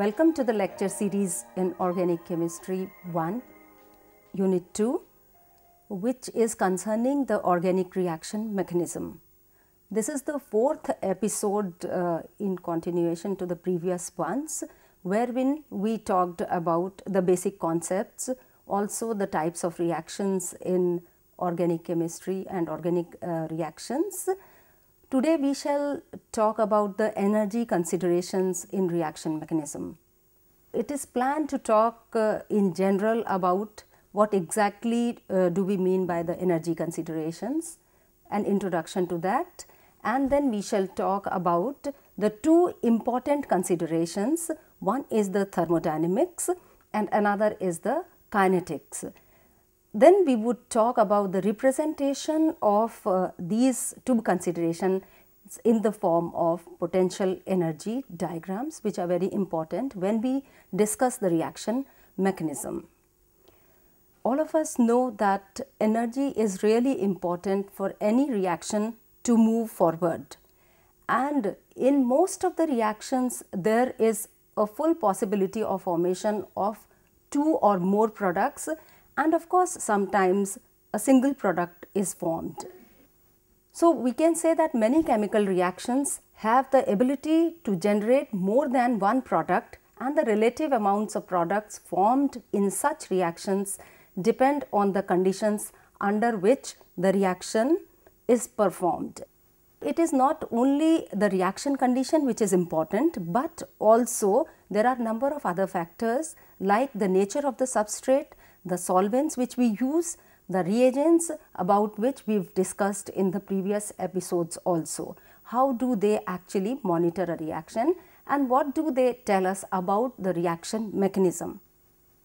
Welcome to the lecture series in Organic Chemistry 1, Unit 2, which is concerning the organic reaction mechanism. This is the fourth episode in continuation to the previous ones, wherein we talked about the basic concepts, also the types of reactions in organic chemistry and organic reactions. Today we shall talk about the energy considerations in reaction mechanism. It is planned to talk in general about what exactly do we mean by the energy considerations, an introduction to that, and then we shall talk about the two important considerations. One is the thermodynamics and another is the kinetics. Then we would talk about the representation of these two considerations in the form of potential energy diagrams, which are very important when we discuss the reaction mechanism. All of us know that energy is really important for any reaction to move forward, and in most of the reactions there is a full possibility of formation of two or more products, and of course sometimes a single product is formed. So we can say that many chemical reactions have the ability to generate more than one product, and the relative amounts of products formed in such reactions depend on the conditions under which the reaction is performed. It is not only the reaction condition which is important, but also there are number of other factors like the nature of the substrate, the solvents which we use, the reagents about which we have discussed in the previous episodes also. How do they actually monitor a reaction and what do they tell us about the reaction mechanism?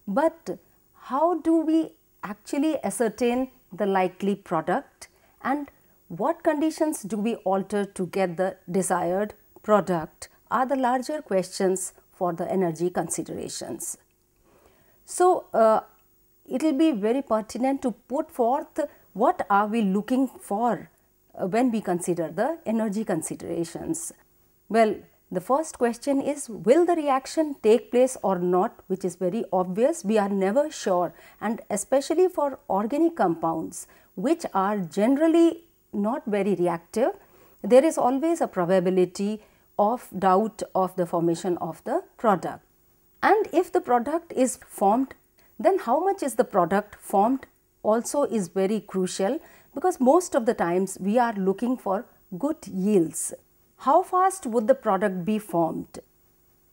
But how do we actually ascertain the likely product, and what conditions do we alter to get the desired product are the larger questions for the energy considerations. So, it will be very pertinent to put forth what are we looking for when we consider the energy considerations. Well, the first question is, will the reaction take place or not, which is very obvious. We are never sure, and especially for organic compounds which are generally not very reactive, there is always a probability of doubt of the formation of the product. And if the product is formed, then how much is the product formed also is very crucial, because most of the times we are looking for good yields. How fast would the product be formed?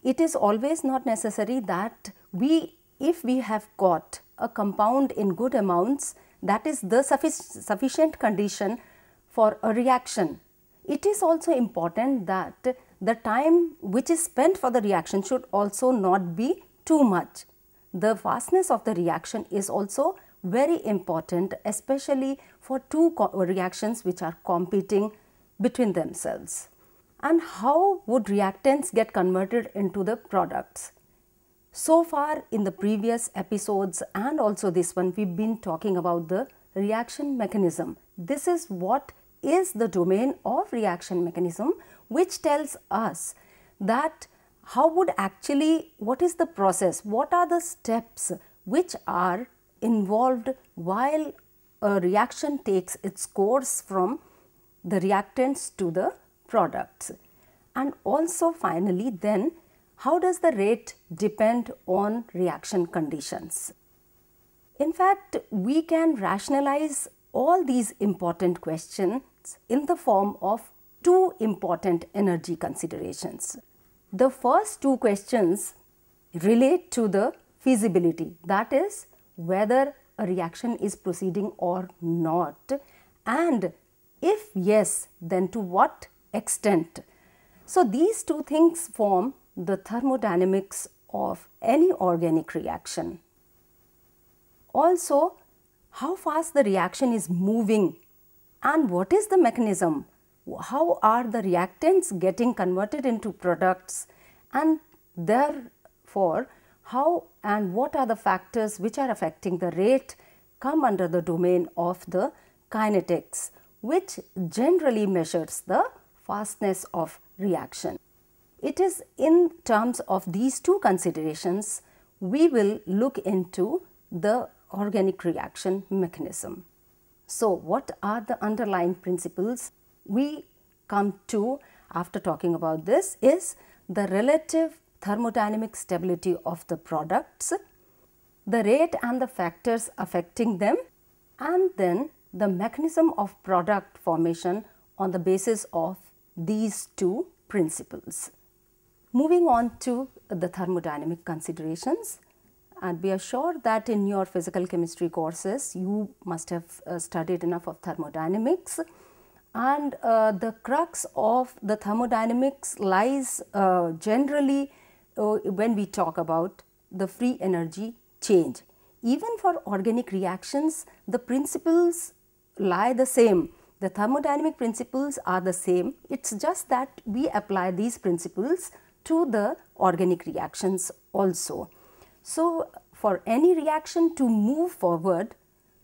It is always not necessary that if we have got a compound in good amounts, that is the sufficient condition for a reaction. It is also important that the time which is spent for the reaction should also not be too much. The fastness of the reaction is also very important, especially for two reactions which are competing between themselves. And how would reactants get converted into the products? So far in the previous episodes and also this one, we have been talking about the reaction mechanism. This is what is the domain of reaction mechanism, which tells us that what is the process, what are the steps which are involved while a reaction takes its course from the reactants to the products. And also finally then, how does the rate depend on reaction conditions? In fact, we can rationalize all these important questions in the form of two important energy considerations. The first two questions relate to the feasibility, that is whether a reaction is proceeding or not, and if yes, then to what extent. So, these two things form the thermodynamics of any organic reaction. Also, how fast the reaction is moving and what is the mechanism. How are the reactants getting converted into products, and therefore how and what are the factors which are affecting the rate come under the domain of the kinetics, which generally measures the fastness of reaction. it is in terms of these two considerations we will look into the organic reaction mechanism. So, what are the underlying principles we come to after talking about this is the relative thermodynamic stability of the products, the rate and the factors affecting them, and then the mechanism of product formation on the basis of these two principles. Moving on to the thermodynamic considerations, and be assured that in your physical chemistry courses you must have studied enough of thermodynamics, and the crux of the thermodynamics lies generally when we talk about the free energy change. Even for organic reactions, the principles lie the same. The thermodynamic principles are the same. It's just that we apply these principles to the organic reactions also. So, for any reaction to move forward,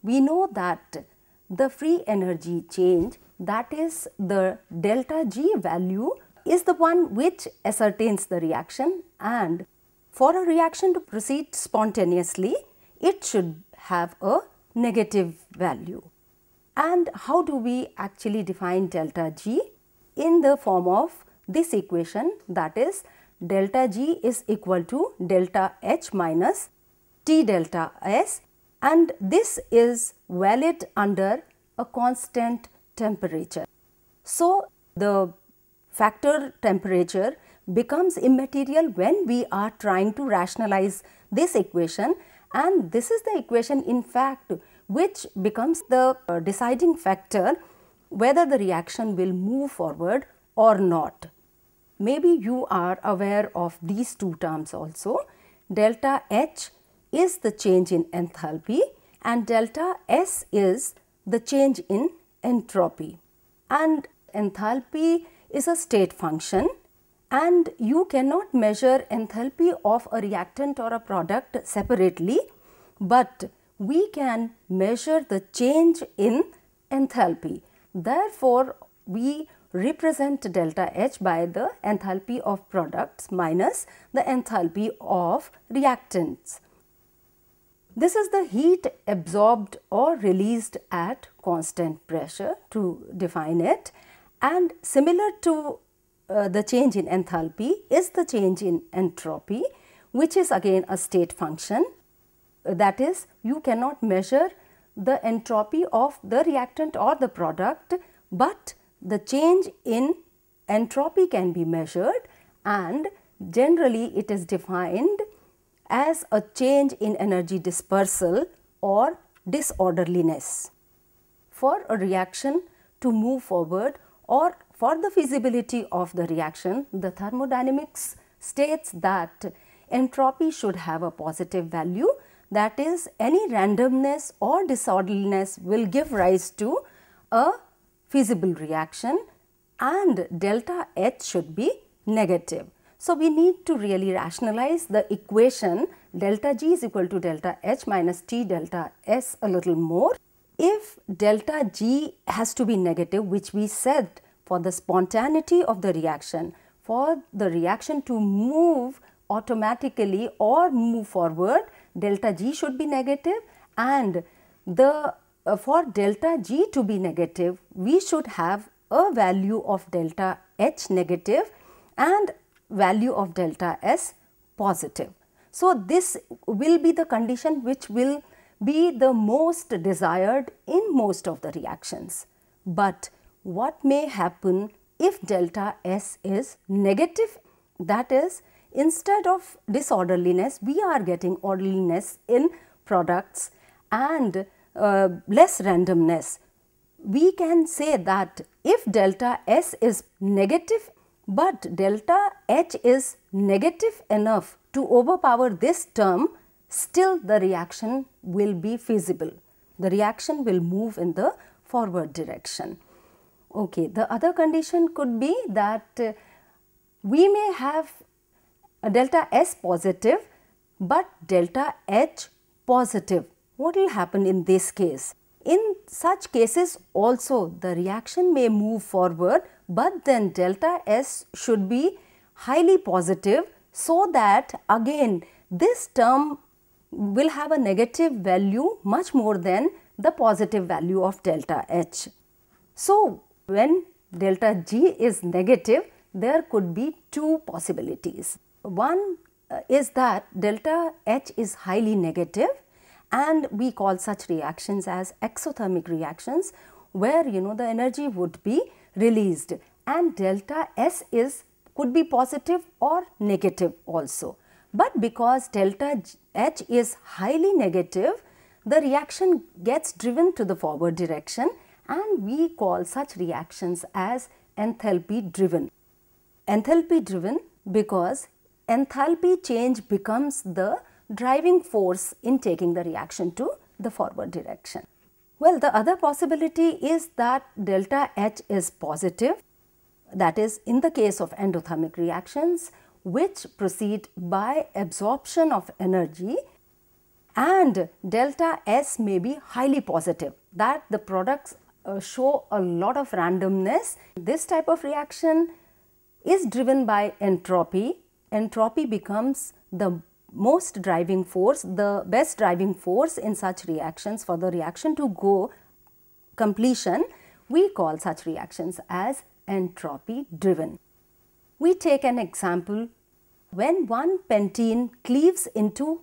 we know that the free energy change, that is the delta G value, is the one which ascertains the reaction, and for a reaction to proceed spontaneously, it should have a negative value. And how do we actually define delta G? In the form of this equation, that is delta G is equal to delta H minus T delta S, and this is valid under a constant temperature. So, the factor temperature becomes immaterial when we are trying to rationalize this equation, and this is the equation in fact which becomes the deciding factor whether the reaction will move forward or not. Maybe you are aware of these two terms also. Delta H is the change in enthalpy and delta S is the change in entropy. And enthalpy is a state function, and you cannot measure enthalpy of a reactant or a product separately, but we can measure the change in enthalpy. Therefore, we represent delta H by the enthalpy of products minus the enthalpy of reactants. This is the heat absorbed or released at constant pressure to define it, and similar to the change in enthalpy is the change in entropy, which is again a state function. That is, you cannot measure the entropy of the reactant or the product, but the change in entropy can be measured, and generally it is defined as a change in energy dispersal or disorderliness. For a reaction to move forward or for the feasibility of the reaction, the thermodynamics states that entropy should have a positive value, that is, any randomness or disorderliness will give rise to a feasible reaction, and delta H should be negative. So, we need to really rationalize the equation delta G is equal to delta H minus T delta S a little more. If delta G has to be negative, which we said for the spontaneity of the reaction, for the reaction to move automatically or move forward, delta G should be negative, and the for delta G to be negative, we should have a value of delta H negative and value of delta S positive. So, this will be the condition which will be the most desired in most of the reactions. But what may happen if delta S is negative? That is, instead of disorderliness, we are getting orderliness in products and less randomness. We can say that if delta S is negative, but delta H is negative enough to overpower this term, still the reaction will be feasible. The reaction will move in the forward direction. Okay, the other condition could be that we may have a delta S positive, but delta H positive. What will happen in this case? In such cases also the reaction may move forward, but then delta S should be highly positive, so that again this term will have a negative value much more than the positive value of delta H. So, when delta G is negative, there could be two possibilities. One is that delta H is highly negative, and we call such reactions as exothermic reactions, where the energy would be released, and delta S could be positive or negative also. But because delta H is highly negative, the reaction gets driven to the forward direction, and we call such reactions as enthalpy driven. Enthalpy driven because enthalpy change becomes the driving force in taking the reaction to the forward direction. Well, the other possibility is that delta H is positive, that is in the case of endothermic reactions which proceed by absorption of energy, and delta S may be highly positive, that the products show a lot of randomness. This type of reaction is driven by entropy. Entropy becomes the most driving force, the best driving force in such reactions. For the reaction to go completion, we call such reactions as entropy driven. We take an example. When one pentene cleaves into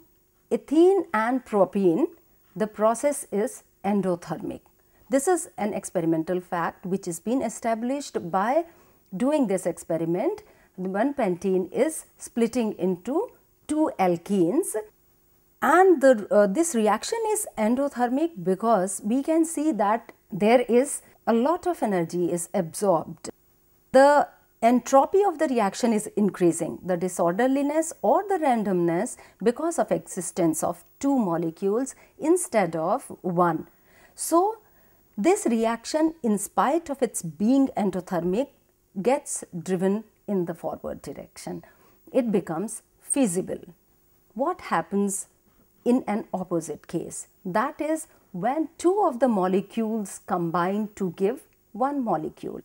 ethene and propene, the process is endothermic. This is an experimental fact which has been established by doing this experiment. One pentene is splitting into two alkenes, and this reaction is endothermic because we can see that there is a lot of energy is absorbed. The entropy of the reaction is increasing, the disorderliness or the randomness, because of existence of two molecules instead of one. So, this reaction, in spite of its being endothermic, gets driven in the forward direction. It becomes feasible. What happens in an opposite case? That is when two of the molecules combine to give one molecule.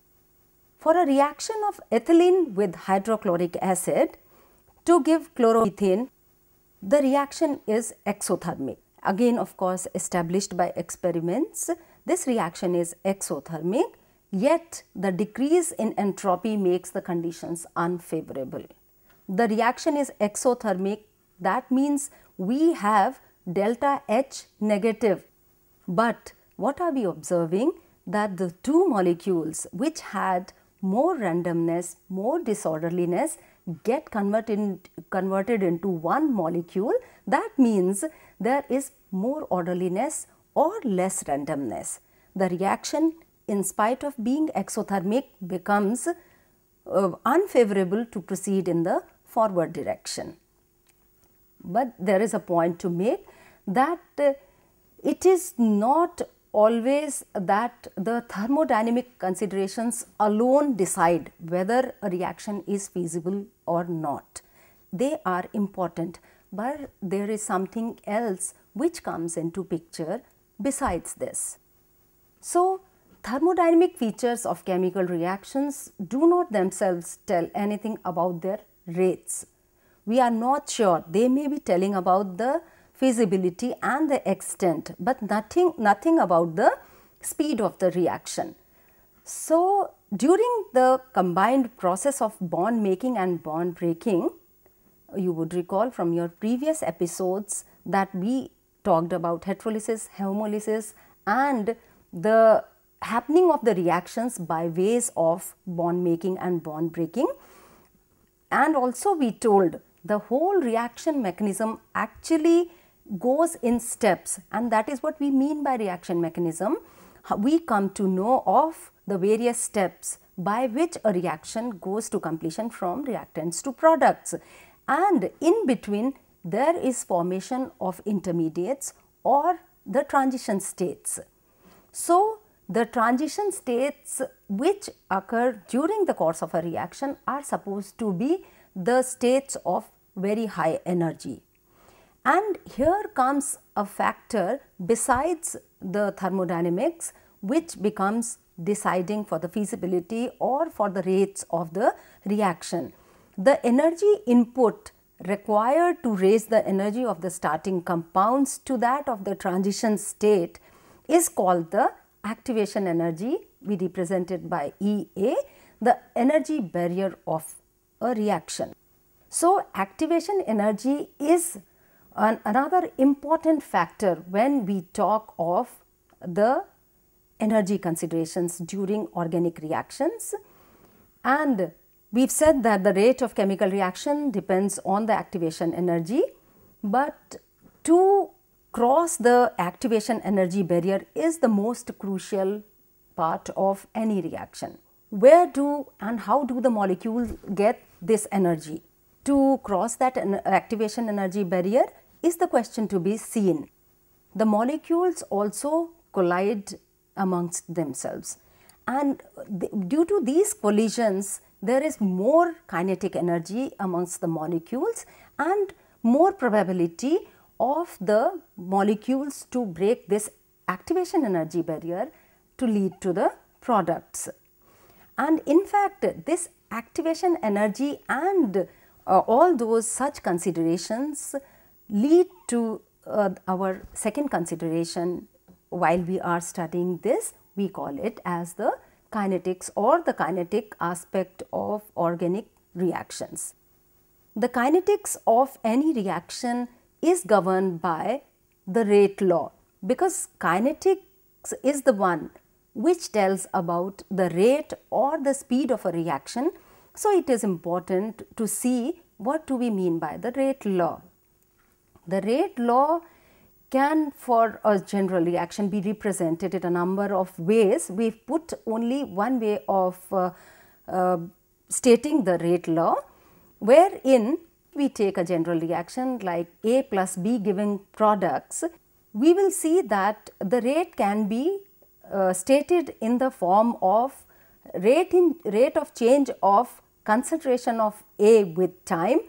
For a reaction of ethylene with hydrochloric acid to give chloroethane, the reaction is exothermic. Again, of course, established by experiments, this reaction is exothermic, yet the decrease in entropy makes the conditions unfavorable. The reaction is exothermic, that means we have delta H negative. But what are we observing? That the two molecules which had more randomness, more disorderliness, get converted into one molecule. That means there is more orderliness or less randomness. The reaction, in spite of being exothermic, becomes unfavorable to proceed in the forward direction. But there is a point to make, that it is not always that the thermodynamic considerations alone decide whether a reaction is feasible or not. They are important, but there is something else which comes into picture besides this. So, thermodynamic features of chemical reactions do not themselves tell anything about their rates. We are not sure. They may be telling about the feasibility and the extent, but nothing about the speed of the reaction. So, during the combined process of bond making and bond breaking, you would recall from your previous episodes that we talked about heterolysis, homolysis, and the happening of the reactions by ways of bond making and bond breaking. And also we told the whole reaction mechanism actually goes in steps, and that is what we mean by reaction mechanism. We come to know of the various steps by which a reaction goes to completion from reactants to products, and in between there is formation of intermediates or the transition states. So, the transition states which occur during the course of a reaction are supposed to be the states of very high energy. And here comes a factor besides the thermodynamics which becomes deciding for the feasibility or for the rates of the reaction. the energy input required to raise the energy of the starting compounds to that of the transition state is called the activation energy. We represent it by EA, the energy barrier of a reaction. So, activation energy is another important factor when we talk of the energy considerations during organic reactions, and we've said that the rate of chemical reaction depends on the activation energy, but to cross the activation energy barrier is the most crucial part of any reaction. Where do and how do the molecules get this energy? To cross that activation energy barrier is the question to be seen. The molecules also collide amongst themselves, and due to these collisions there is more kinetic energy amongst the molecules and more probability of the molecules to break this activation energy barrier to lead to the products. And in fact, this activation energy and all those such considerations lead to our second consideration while we are studying this. We call it as the kinetics or the kinetic aspect of organic reactions. The kinetics of any reaction is governed by the rate law, because kinetics is the one which tells about the rate or the speed of a reaction. So, it is important to see what do we mean by the rate law. The rate law can, for a general reaction, be represented in a number of ways. We have put only one way of stating the rate law, wherein we take a general reaction like A plus B giving products. We will see that the rate can be stated in the form of rate of change of concentration of A with time,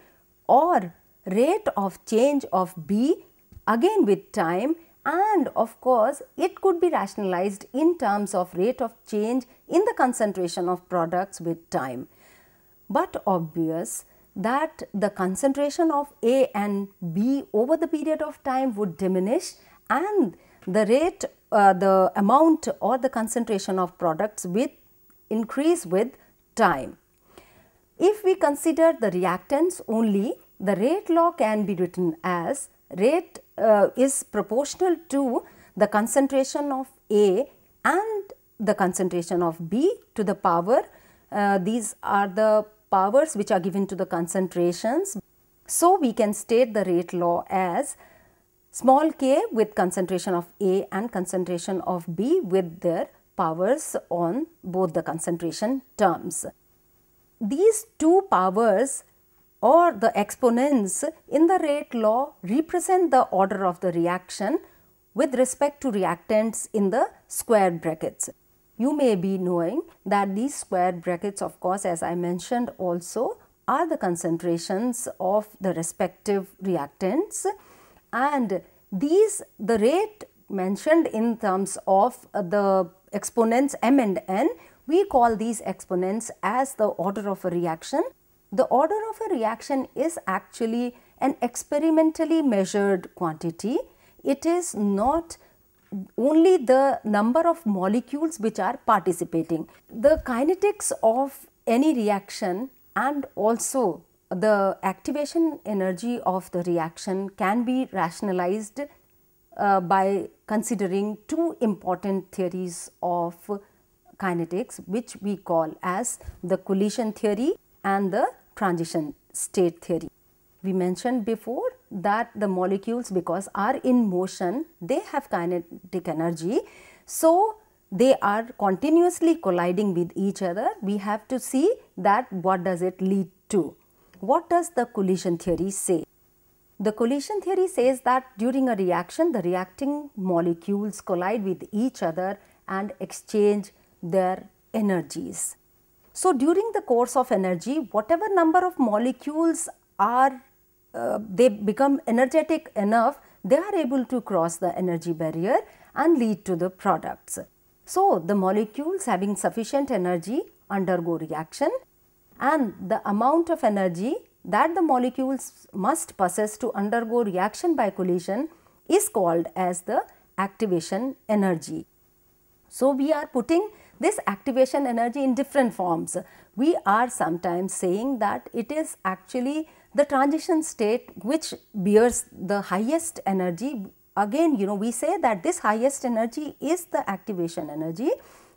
or rate of change of B again with time, and of course, it could be rationalized in terms of rate of change in the concentration of products with time. But obvious that the concentration of A and B over the period of time would diminish, and the rate, the amount or the concentration of products with increase with time. If we consider the reactants only, the rate law can be written as rate is proportional to the concentration of A and the concentration of B to the power. These are the powers which are given to the concentrations. So, we can state the rate law as small k with concentration of A and concentration of B with their powers on both the concentration terms. These two powers or the exponents in the rate law represent the order of the reaction with respect to reactants in the square brackets. You may be knowing that these square brackets, of course, as I mentioned also, are the concentrations of the respective reactants, and these, the rate mentioned in terms of the exponents m and n, we call these exponents as the order of a reaction. The order of a reaction is actually an experimentally measured quantity. It is not only the number of molecules which are participating. The kinetics of any reaction and also the activation energy of the reaction can be rationalized by considering two important theories of kinetics, which we call as the collision theory and the transition state theory. We mentioned before that the molecules, because are in motion, they have kinetic energy. So, they are continuously colliding with each other. We have to see that what does it lead to. What does the collision theory say? The collision theory says that during a reaction, the reacting molecules collide with each other and exchange their energies. So, during the course of energy, whatever number of molecules are they become energetic enough, they are able to cross the energy barrier and lead to the products. So, the molecules having sufficient energy undergo reaction, and the amount of energy that the molecules must possess to undergo reaction by collision is called as the activation energy. So, we are putting this activation energy in different forms. We are sometimes saying that it is actually the transition state which bears the highest energy. Again, we say that this highest energy is the activation energy,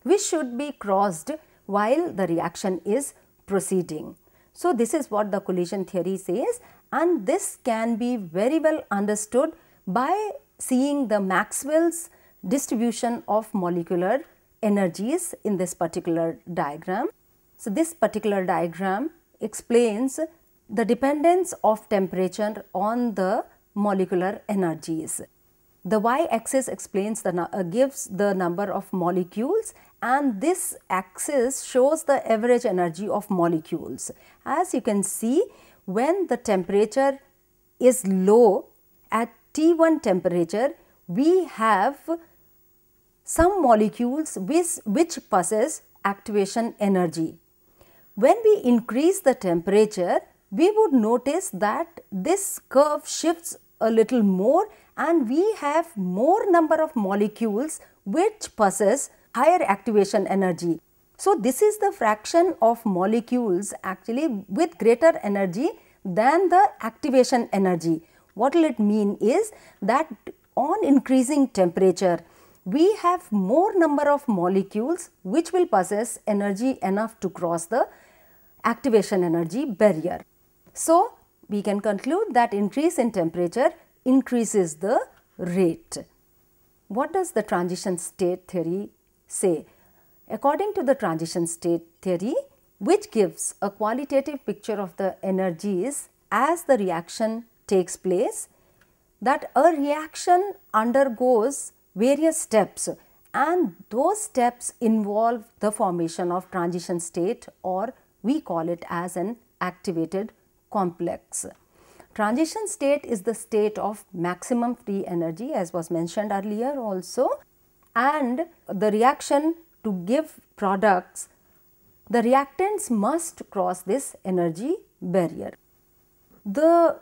which should be crossed while the reaction is proceeding. So, this is what the collision theory says, and this can be very well understood by seeing the Maxwell's distribution of molecular energies in this particular diagram. So, this particular diagram explains the dependence of temperature on the molecular energies. The y-axis explains gives the number of molecules, and this axis shows the average energy of molecules. As you can see, when the temperature is low at T1 temperature, we have some molecules which possess activation energy. When we increase the temperature, we would notice that this curve shifts a little more, and we have more number of molecules which possess higher activation energy. So, this is the fraction of molecules actually with greater energy than the activation energy. What will it mean is that on increasing temperature, we have more number of molecules which will possess energy enough to cross the activation energy barrier. So, we can conclude that increase in temperature increases the rate. What does the transition state theory say? According to the transition state theory, which gives a qualitative picture of the energies as the reaction takes place, that a reaction undergoes various steps, and those steps involve the formation of transition state, or we call it as an activated complex. Transition state is the state of maximum free energy, as was mentioned earlier also, and the reaction to give products, the reactants must cross this energy barrier. The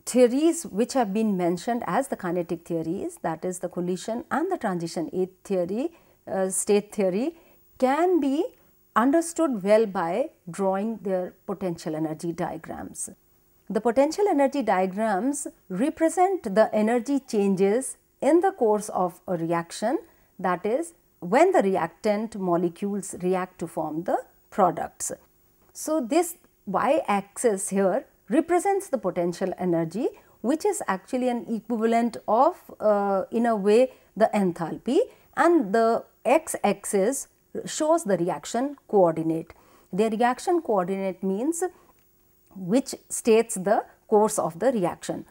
theories which have been mentioned as the kinetic theories, that is the collision and the transition state theory, can be understood well by drawing their potential energy diagrams. The potential energy diagrams represent the energy changes in the course of a reaction, that is when the reactant molecules react to form the products. So, this y-axis here represents the potential energy, which is actually an equivalent of in a way the enthalpy, and the x-axis shows the reaction coordinate. The reaction coordinate means which states the course of the reaction.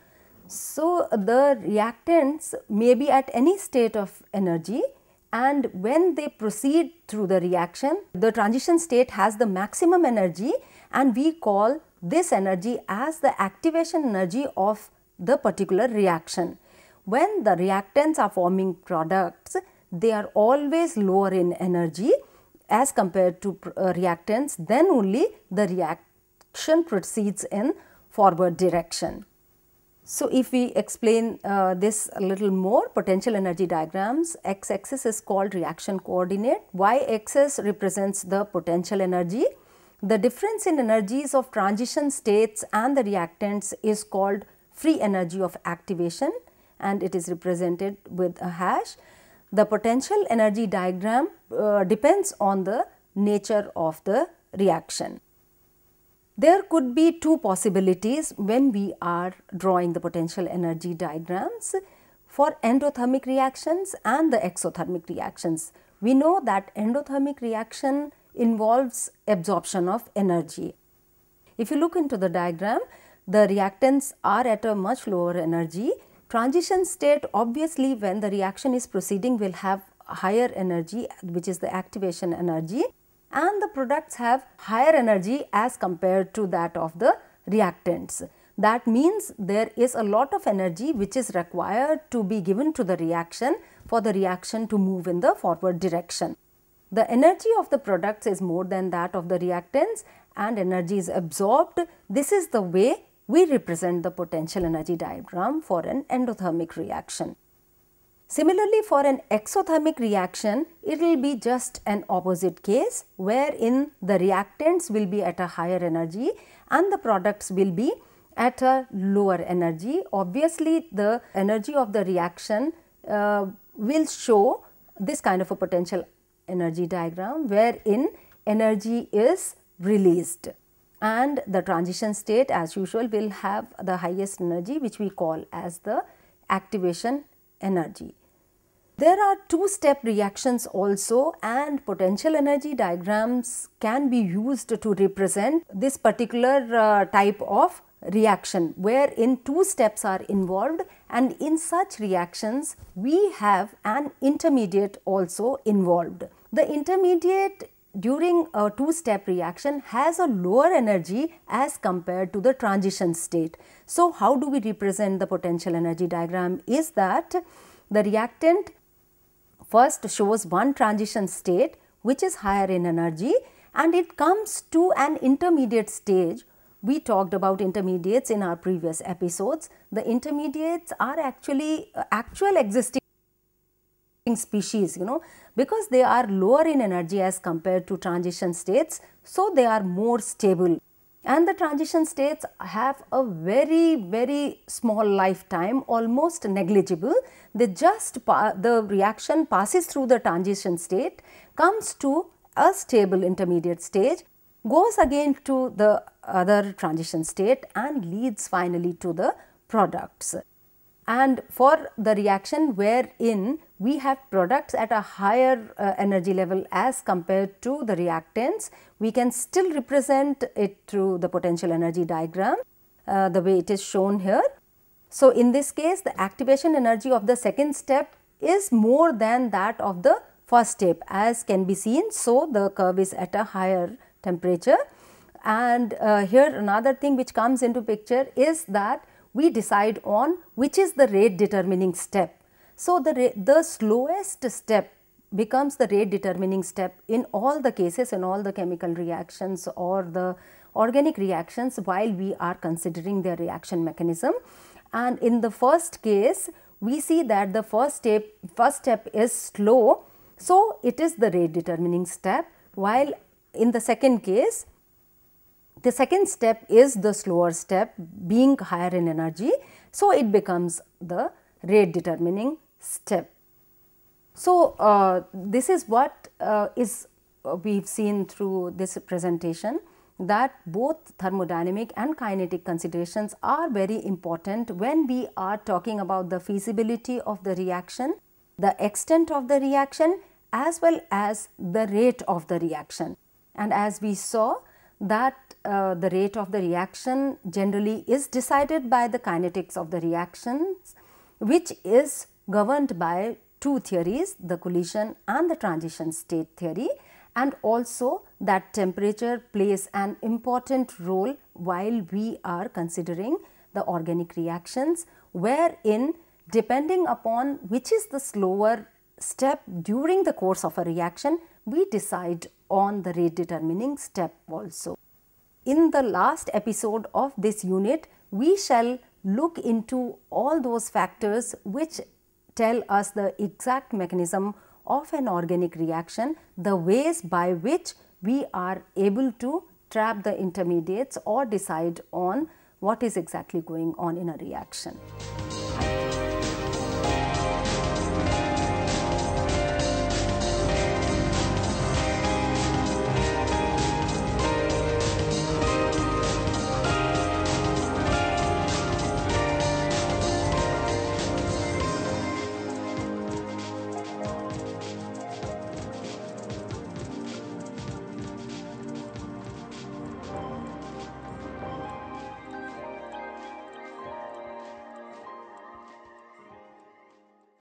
So, the reactants may be at any state of energy, and when they proceed through the reaction, the transition state has the maximum energy, and we call this energy as the activation energy of the particular reaction. When the reactants are forming products, they are always lower in energy as compared to reactants, then only the reaction proceeds in forward direction. So, if we explain this a little more, potential energy diagrams, x-axis is called reaction coordinate, y-axis represents the potential energy. The difference in energies of transition states and the reactants is called free energy of activation, and it is represented with a hash. The potential energy diagram depends on the nature of the reaction. There could be two possibilities when we are drawing the potential energy diagrams for endothermic reactions and the exothermic reactions. We know that endothermic reaction involves absorption of energy. If you look into the diagram, the reactants are at a much lower energy. Transition state, obviously when the reaction is proceeding, will have higher energy, which is the activation energy, and the products have higher energy as compared to that of the reactants. That means there is a lot of energy which is required to be given to the reaction for the reaction to move in the forward direction. The energy of the products is more than that of the reactants, and energy is absorbed. This is the way we represent the potential energy diagram for an endothermic reaction. Similarly, for an exothermic reaction, it will be just an opposite case wherein the reactants will be at a higher energy and the products will be at a lower energy. Obviously, the energy of the reaction will show this kind of a potential energy diagram wherein energy is released, and the transition state as usual will have the highest energy, which we call as the activation energy. There are two-step reactions also, and potential energy diagrams can be used to represent this particular type of reaction wherein two steps are involved, and in such reactions we have an intermediate also involved. The intermediate during a two-step reaction has a lower energy as compared to the transition state. So, how do we represent the potential energy diagram is that the reactant first shows one transition state which is higher in energy, and it comes to an intermediate stage. We talked about intermediates in our previous episodes. The intermediates are actually actual existing species, because they are lower in energy as compared to transition states, so they are more stable. And the transition states have a very small lifetime, almost negligible. They just the reaction passes through the transition state, comes to a stable intermediate stage, goes again to the other transition state and leads finally to the products. And for the reaction wherein we have products at a higher energy level as compared to the reactants, we can still represent it through the potential energy diagram the way it is shown here. So, in this case the activation energy of the second step is more than that of the first step, as can be seen. So, the curve is at a higher temperature, and here another thing which comes into picture is that we decide on which is the rate determining step. So, the slowest step becomes the rate determining step in all the cases, in all the chemical reactions or the organic reactions while we are considering their reaction mechanism. And in the first case, we see that the first step is slow, so it is the rate determining step, while in the second case the second step is the slower step being higher in energy, so it becomes the rate determining step. So, this is what we have seen through this presentation, that both thermodynamic and kinetic considerations are very important when we are talking about the feasibility of the reaction, the extent of the reaction as well as the rate of the reaction. And as we saw that the rate of the reaction generally is decided by the kinetics of the reactions, which is governed by two theories, the collision and the transition state theory, and also that temperature plays an important role while we are considering the organic reactions, wherein depending upon which is the slower step during the course of a reaction, we decide on the rate determining step also. In the last episode of this unit, we shall look into all those factors which tell us the exact mechanism of an organic reaction, the ways by which we are able to trap the intermediates or decide on what is exactly going on in a reaction.